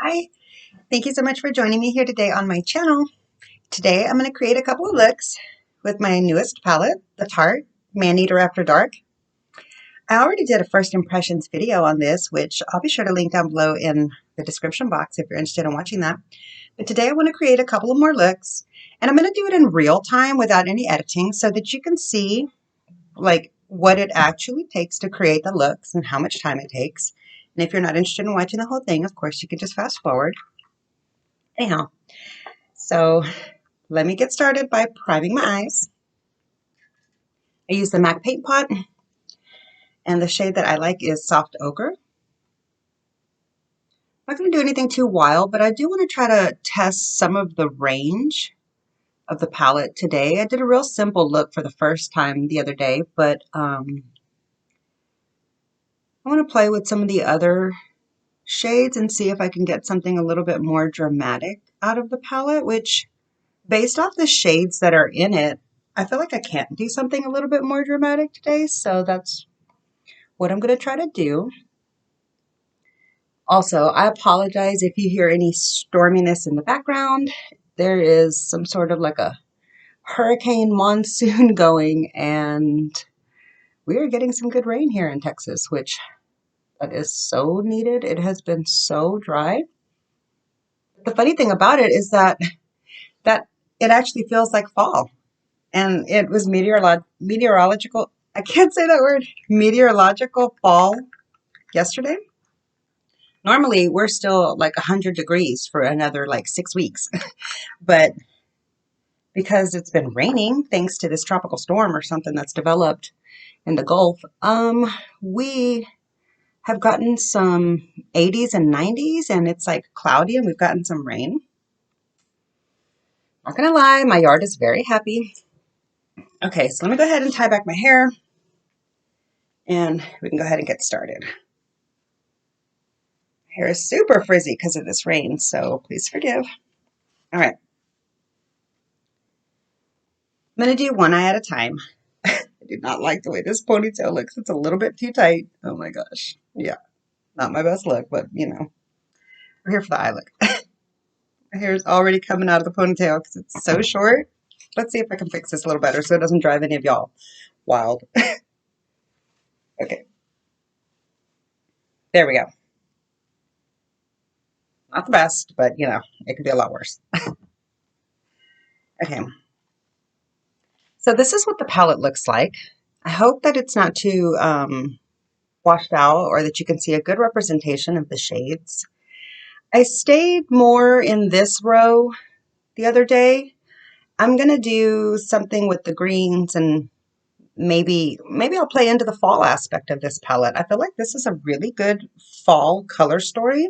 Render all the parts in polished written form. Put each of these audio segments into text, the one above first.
Hi, thank you so much for joining me here today on my channel. Today I'm going to create a couple of looks with my newest palette, the Tarte Maneater After Dark. I already did a first impressions video on this, which I'll be sure to link down below in the description box if you're interested in watching that. But today I want to create a couple of more looks, and I'm going to do it in real time without any editing so that you can see like what it actually takes to create the looks and how much time it takes. And if you're not interested in watching the whole thing, of course, you can just fast forward. Anyhow, so let me get started by priming my eyes. I use the MAC paint pot, and the shade that I like is Soft Ochre. I'm not going to do anything too wild, but I do want to try to test some of the range of the palette today. I did a real simple look for the first time the other day, but I want to play with some of the other shades and see if I can get something a little bit more dramatic out of the palette, which based off the shades that are in it, I feel like I can't do something a little bit more dramatic today, so that's what I'm going to try to do. Also, I apologize if you hear any storminess in the background. There is some sort of like a hurricane monsoon going, and we are getting some good rain here in Texas, which that is so needed. It has been so dry. The funny thing about it is that it actually feels like fall, and it was meteorological. I can't say that word. Meteorological fall yesterday. Normally, we're still like 100 degrees for another like 6 weeks. But because it's been raining, thanks to this tropical storm or something that's developed in the Gulf, we have gotten some 80s and 90s, and it's like cloudy, and we've gotten some rain. Not gonna lie, my yard is very happy. Okay, so let me go ahead and tie back my hair, and we can go ahead and get started. Hair is super frizzy because of this rain, so please forgive. All right. I'm going to do one eye at a time. I do not like the way this ponytail looks. It's a little bit too tight. Oh my gosh. Yeah, not my best look, but you know, we're here for the eye look. My hair is already coming out of the ponytail because it's so short. Let's see if I can fix this a little better so it doesn't drive any of y'all wild. Okay. There we go. Not the best, but you know, it could be a lot worse. Okay. So this is what the palette looks like. I hope that it's not too washed out or that you can see a good representation of the shades. I stayed more in this row the other day. I'm going to do something with the greens, and maybe I'll play into the fall aspect of this palette. I feel like this is a really good fall color story.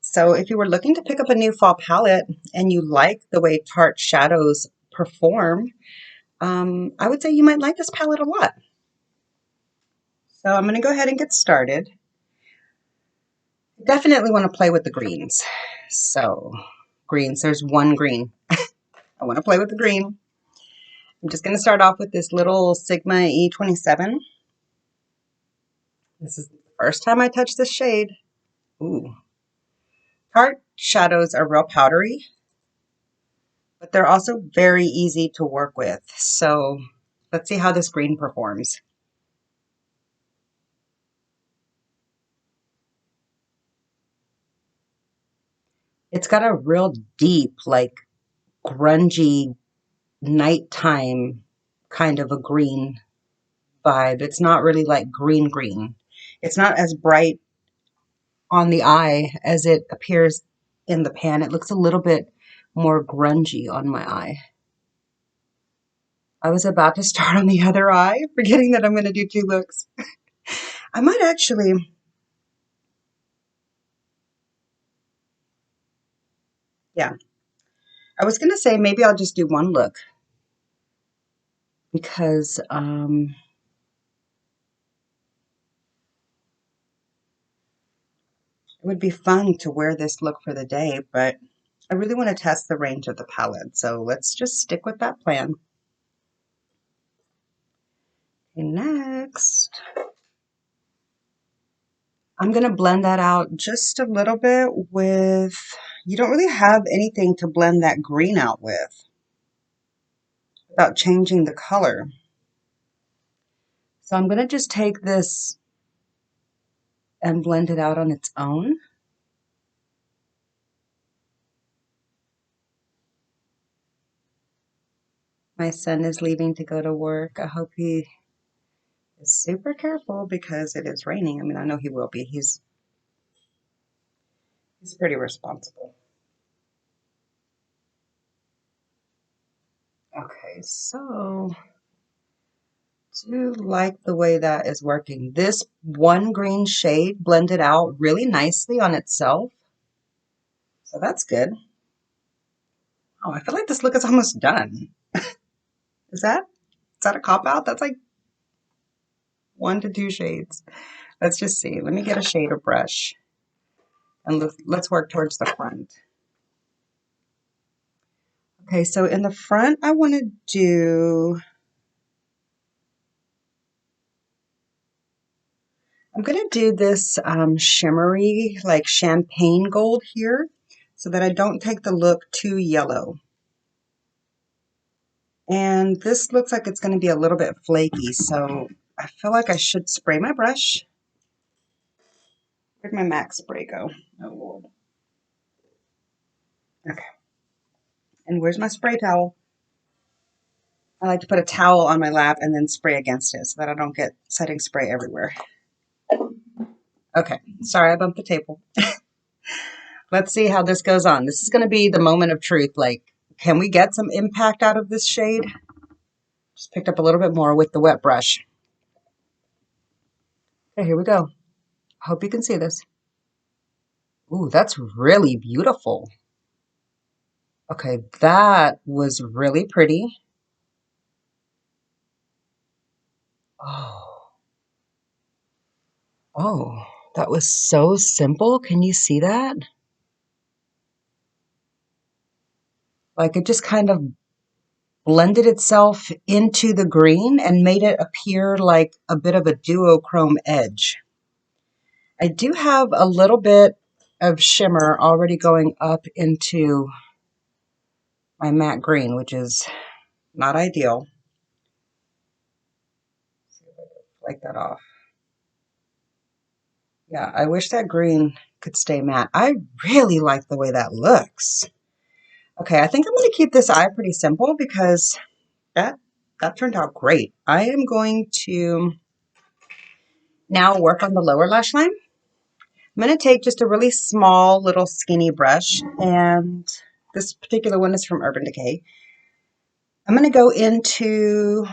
So if you were looking to pick up a new fall palette and you like the way Tarte shadows perform, I would say you might like this palette a lot. So I'm going to go ahead and get started. Definitely want to play with the greens. So greens, there's one green. I want to play with the green. I'm just going to start off with this little Sigma E27. This is the first time I touch this shade. Ooh. Tarte shadows are real powdery, but they're also very easy to work with. So let's see how this green performs. It's got a real deep, like grungy, nighttime kind of a green vibe. It's not really like green green. It's not as bright on the eye as it appears in the pan. It looks a little bit more grungy on my eye. I was about to start on the other eye, forgetting that I'm going to do two looks. I might actually, yeah. I was going to say maybe I'll just do one look because it would be fun to wear this look for the day, but I really want to test the range of the palette. So let's just stick with that plan. Okay, next. I'm going to blend that out just a little bit with, you don't really have anything to blend that green out with without changing the color. So I'm going to just take this and blend it out on its own. My son is leaving to go to work. I hope he is super careful because it is raining. I mean, I know he will be. He's pretty responsible. Okay, so do like the way that is working. This one green shade blended out really nicely on itself. So that's good. Oh, I feel like this look is almost done. Is that a cop out? That's like 1 to 2 shades. Let's just see. Let me get a shader brush and let's work towards the front. Okay, so in the front, I want to do, I'm going to do this shimmery, like champagne gold here so that I don't take the look too yellow. And this looks like it's going to be a little bit flaky, so I feel like I should spray my brush. Where'd my MAC spray go? Oh, Lord. Okay. And where's my spray towel? I like to put a towel on my lap and then spray against it so that I don't get setting spray everywhere. Okay, sorry I bumped the table. Let's see how this goes on. This is going to be the moment of truth. Like, can we get some impact out of this shade? Just picked up a little bit more with the wet brush. Okay, here we go. Hope you can see this. Ooh, that's really beautiful. Okay, that was really pretty. Oh, oh, that was so simple. Can you see that? Like it just kind of blended itself into the green and made it appear like a bit of a duochrome edge. I do have a little bit of shimmer already going up into my matte green, which is not ideal. See if I can flake that off. Yeah, I wish that green could stay matte. I really like the way that looks. Okay, I think I'm going to keep this eye pretty simple because that turned out great. I am going to now work on the lower lash line. I'm going to take just a really small little skinny brush, and this particular one is from Urban Decay. I'm going to go into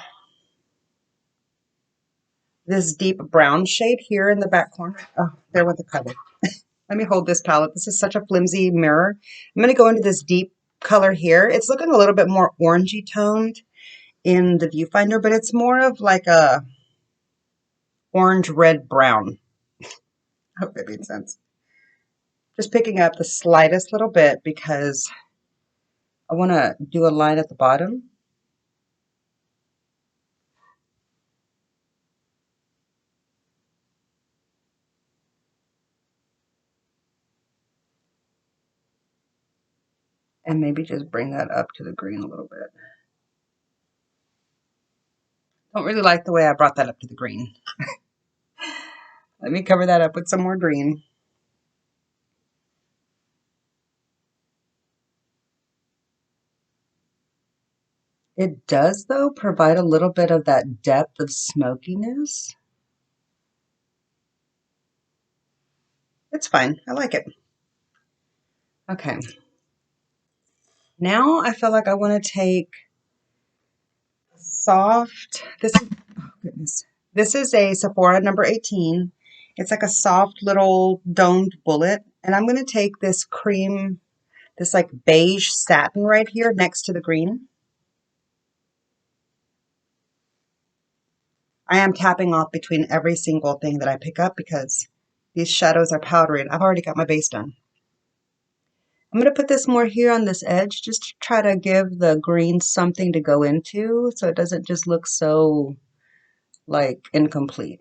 this deep brown shade here in the back corner. Oh, there went the color. Let me hold this palette. This is such a flimsy mirror. I'm going to go into this deep color here. It's looking a little bit more orangey toned in the viewfinder, but it's more of like a orange, red, brown. I hope that made sense. Just picking up the slightest little bit because I want to do a line at the bottom. And maybe just bring that up to the green a little bit. Don't really like the way I brought that up to the green. Let me cover that up with some more green. It does, though, provide a little bit of that depth of smokiness. It's fine. I like it. Okay. Now I feel like I want to take soft, oh goodness. This is a Sephora number 18. It's like a soft little domed bullet. And I'm going to take this cream, this like beige satin right here next to the green. I am tapping off between every single thing that I pick up because these shadows are powdery and I've already got my base done. I'm going to put this more here on this edge just to try to give the green something to go into so it doesn't just look so like incomplete.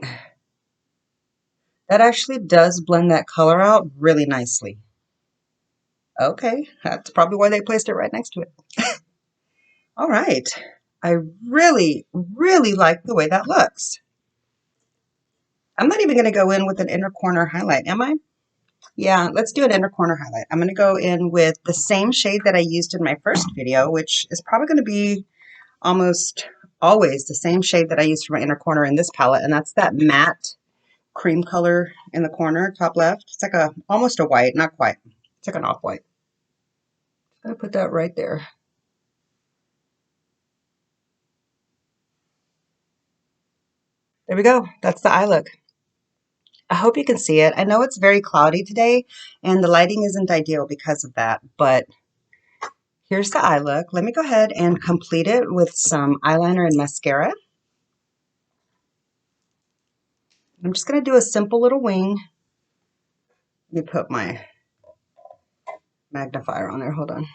That actually does blend that color out really nicely. Okay, that's probably why they placed it right next to it. All right. I really, really like the way that looks. I'm not even going to go in with an inner corner highlight, am I? Yeah, let's do an inner corner highlight. I'm going to go in with the same shade that I used in my first video, which is probably going to be almost always the same shade that I used for my inner corner in this palette, and that's that matte cream color in the corner, top left. It's like a almost a white, not quite. It's like an off-white. I'm going to put that right there. There we go. That's the eye look. I hope you can see it. I know it's very cloudy today and the lighting isn't ideal because of that, but here's the eye look. Let me go ahead and complete it with some eyeliner and mascara. I'm just going to do a simple little wing. Let me put my magnifier on there. Hold on.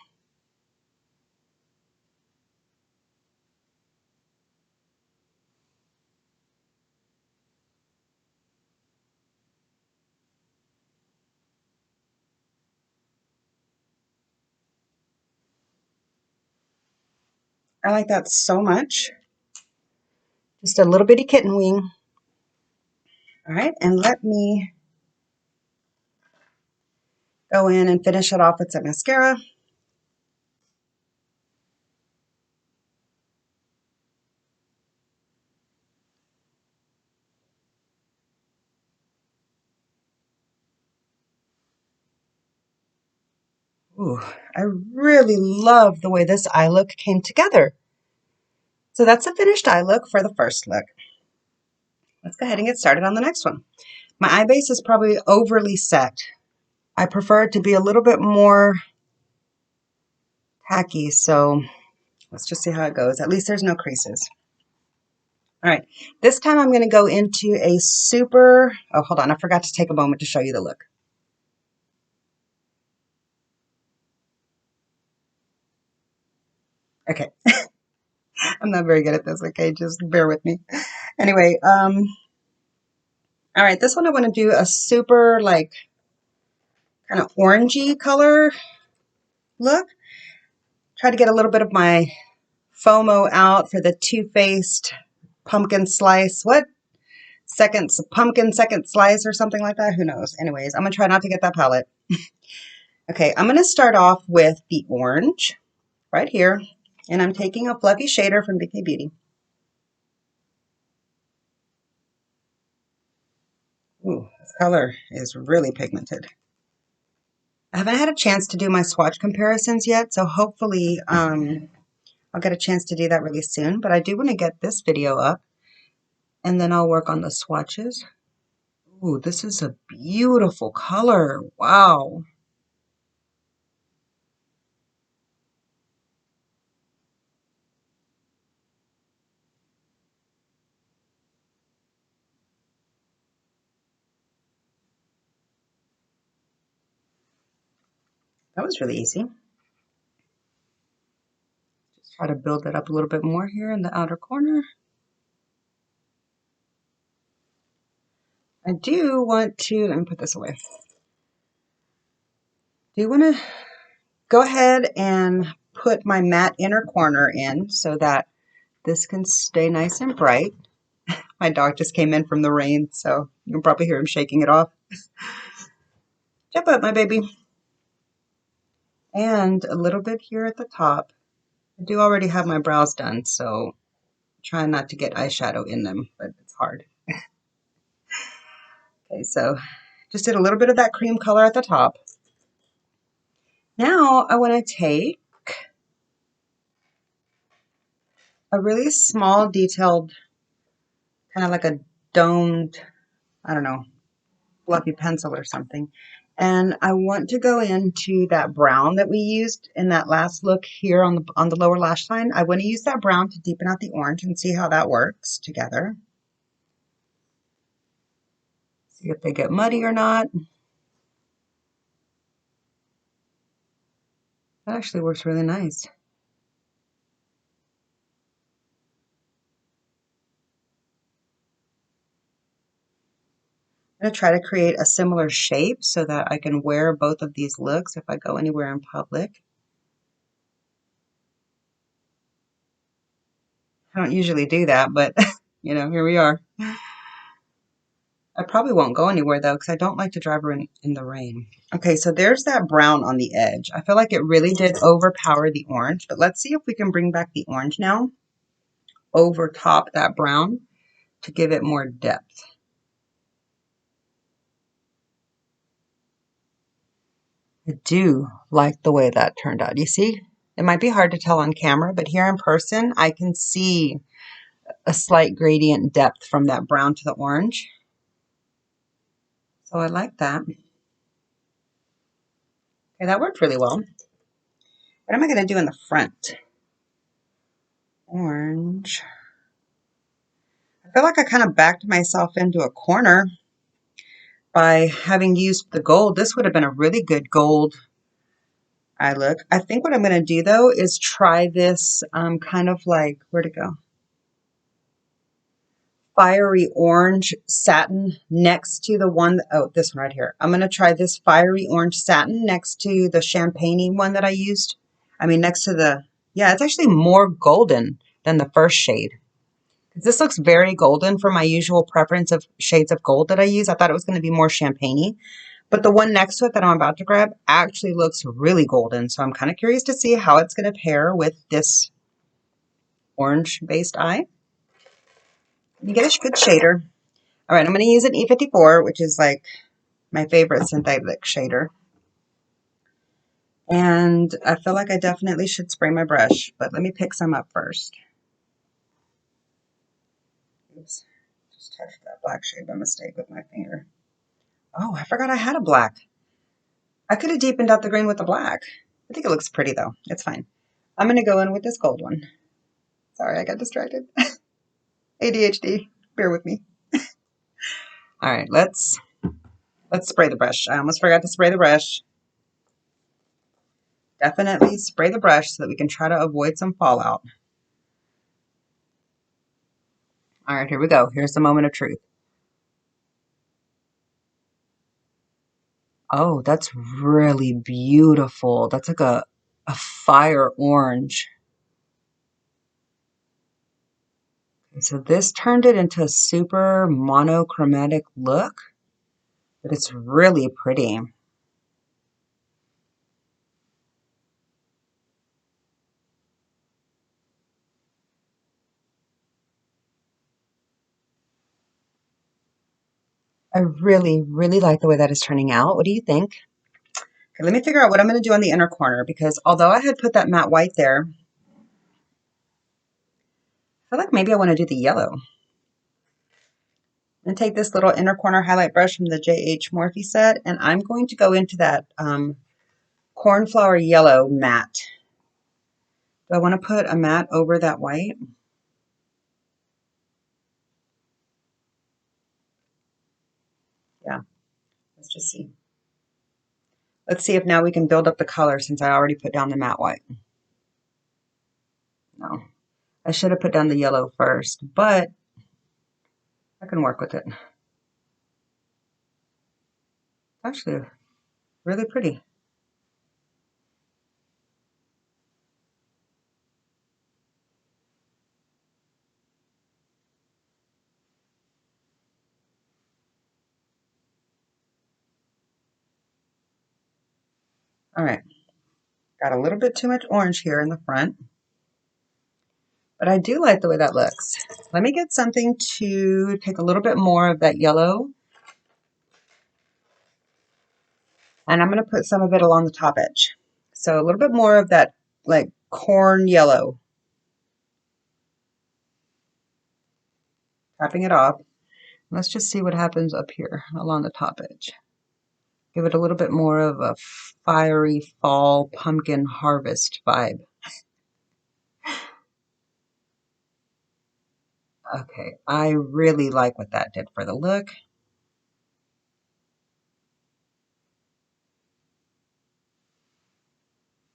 I like that so much. Just a little bitty kitten wing. All right, and let me go in and finish it off with some mascara. Ooh, I really love the way this eye look came together. So that's a finished eye look for the first look. Let's go ahead and get started on the next one. My eye base is probably overly set. I prefer it to be a little bit more tacky, so let's just see how it goes. At least there's no creases. All right, this time I'm going to go into a super, oh, hold on, I forgot to take a moment to show you the look. Okay, I'm not very good at this, okay, just bear with me. Anyway, all right, this one I want to do a super, like, kind of orangey color look. Try to get a little bit of my FOMO out for the Too Faced pumpkin slice. What? Pumpkin second slice or something like that? Who knows? Anyways, I'm going to try not to get that palette. Okay, I'm going to start off with the orange right here. And I'm taking a fluffy shader from Bikini Beauty. Ooh, this color is really pigmented. I haven't had a chance to do my swatch comparisons yet, so hopefully I'll get a chance to do that really soon. But I do want to get this video up, and then I'll work on the swatches. Ooh, this is a beautiful color. Wow. That was really easy. Just try to build it up a little bit more here in the outer corner. I do want to, let me put this away. Do want to go ahead and put my matte inner corner in so that this can stay nice and bright. My dog just came in from the rain, so you can probably hear him shaking it off. Jump up, my baby. And a little bit here at the top. I do already have my brows done, so try not to get eyeshadow in them, but it's hard. Okay, so just did a little bit of that cream color at the top. Now I want to take a really small detailed, kind of like a domed, I don't know, fluffy pencil or something. And I want to go into that brown that we used in that last look here on the lower lash line. I want to use that brown to deepen out the orange and see how that works together. See if they get muddy or not. That actually works really nice. I'm going to try to create a similar shape so that I can wear both of these looks if I go anywhere in public. I don't usually do that, but you know, here we are. I probably won't go anywhere though, because I don't like to drive in the rain. Okay, so there's that brown on the edge. I feel like it really did overpower the orange, but let's see if we can bring back the orange now over top that brown to give it more depth. I do like the way that turned out. You see, it might be hard to tell on camera, but here in person, I can see a slight gradient depth from that brown to the orange. So I like that. Okay, that worked really well. What am I going to do in the front? Orange. I feel like I kind of backed myself into a corner by having used the gold. This would have been a really good gold eye look. I think what I'm going to do though is try this kind of like, where'd it go? Fiery orange satin next to the one, oh, this one right here. I'm going to try this fiery orange satin next to the champagne one that I used. I mean, next to the, yeah, it's actually more golden than the first shade. This looks very golden for my usual preference of shades of gold that I use. I thought it was going to be more champagne-y, but the one next to it that I'm about to grab actually looks really golden. So I'm kind of curious to see how it's going to pair with this orange-based eye. You get a good shader. All right, I'm going to use an E54, which is like my favorite synthetic shader. And I feel like I definitely should spray my brush, but let me pick some up first. Oops, just touched that black shade by mistake with my finger. Oh, I forgot I had a black. I could have deepened out the green with the black. I think it looks pretty though. It's fine. I'm going to go in with this gold one. Sorry, I got distracted. ADHD. Bear with me. All right, let's spray the brush. I almost forgot to spray the brush. Definitely spray the brush so that we can try to avoid some fallout. All right, here we go. Here's the moment of truth. Oh, that's really beautiful. That's like a fire orange. So this turned it into a super monochromatic look, but it's really pretty. I really, really like the way that is turning out. What do you think? Okay, let me figure out what I'm going to do on the inner corner, because although I had put that matte white there, I feel like maybe I want to do the yellow. I'm going to take this little inner corner highlight brush from the JH Morphe set, and I'm going to go into that cornflower yellow matte. Do I want to put a matte over that white? Yeah, let's just see. Let's see if now we can build up the color since I already put down the matte white. No, I should have put down the yellow first, but I can work with it. Actually, really pretty. All right, got a little bit too much orange here in the front, but I do like the way that looks. Let me get something to take a little bit more of that yellow, and I'm going to put some of it along the top edge. So a little bit more of that like corn yellow. Tapping it off. Let's just see what happens up here along the top edge. Give it a little bit more of a fiery fall pumpkin harvest vibe. Okay, I really like what that did for the look.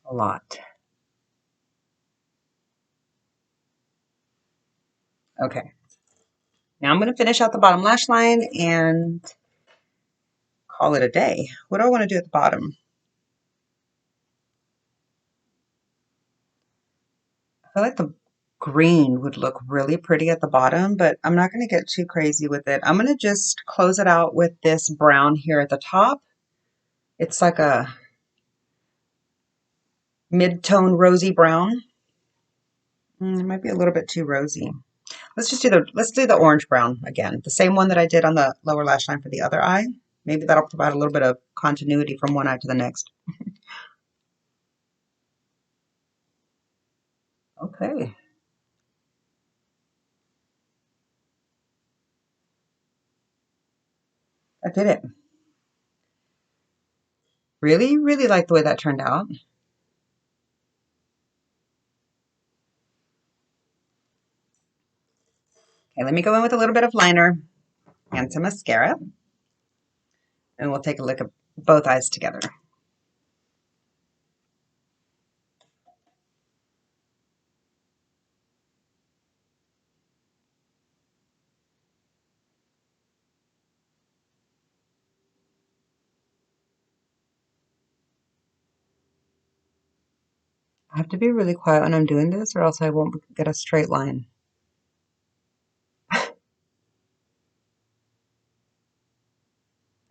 A lot. Okay. Now I'm going to finish out the bottom lash line, and call it a day. What do I want to do at the bottom? I feel like the green would look really pretty at the bottom, but I'm not going to get too crazy with it. I'm going to just close it out with this brown here at the top. It's like a mid-tone rosy brown. It might be a little bit too rosy. Let's do the orange brown again. The same one that I did on the lower lash line for the other eye. Maybe that'll provide a little bit of continuity from one eye to the next. Okay. I did it. Really, really like the way that turned out. Okay, let me go in with a little bit of liner and some mascara, and we'll take a look at both eyes together. I have to be really quiet when I'm doing this, or else I won't get a straight line.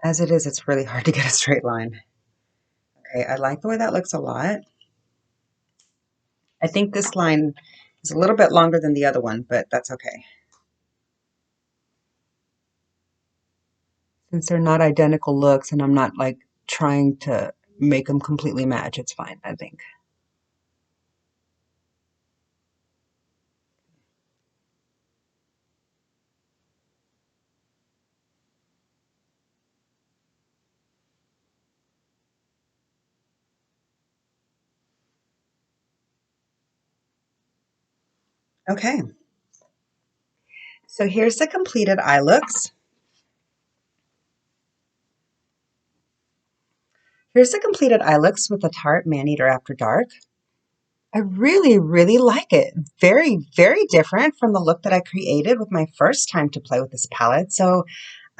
As it is, it's really hard to get a straight line. Okay, I like the way that looks a lot. I think this line is a little bit longer than the other one, but that's okay. Since they're not identical looks and I'm not like trying to make them completely match, it's fine, I think. Okay. So here's the completed eye looks. Here's the completed eye looks with the Tarte Maneater After Dark. I really, really like it. Very, very different from the look that I created with my first time to play with this palette. So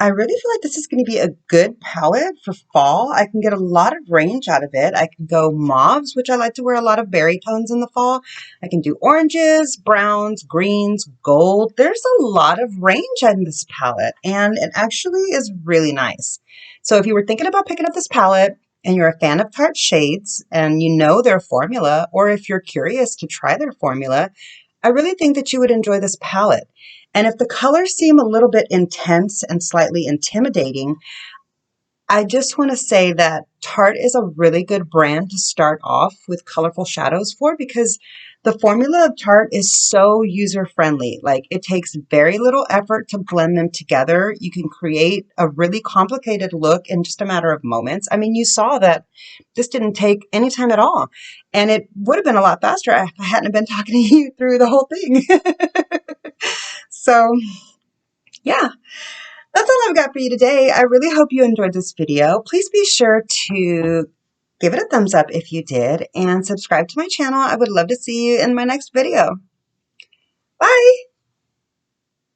I really feel like this is going to be a good palette for fall. I can get a lot of range out of it. I can go mauves, which I like to wear a lot of berry tones in the fall. I can do oranges, browns, greens, gold. There's a lot of range in this palette, and it actually is really nice. So if you were thinking about picking up this palette and you're a fan of Tarte shades and you know their formula, or if you're curious to try their formula, I really think that you would enjoy this palette. And if the colors seem a little bit intense and slightly intimidating, I just want to say that Tarte is a really good brand to start off with colorful shadows for, because the formula of Tarte is so user-friendly. Like, it takes very little effort to blend them together. You can create a really complicated look in just a matter of moments. I mean, you saw that this didn't take any time at all. And it would have been a lot faster if I hadn't been talking to you through the whole thing. So, yeah. That's all I've got for you today. I really hope you enjoyed this video. Please be sure to give it a thumbs up if you did, and subscribe to my channel. I would love to see you in my next video. Bye!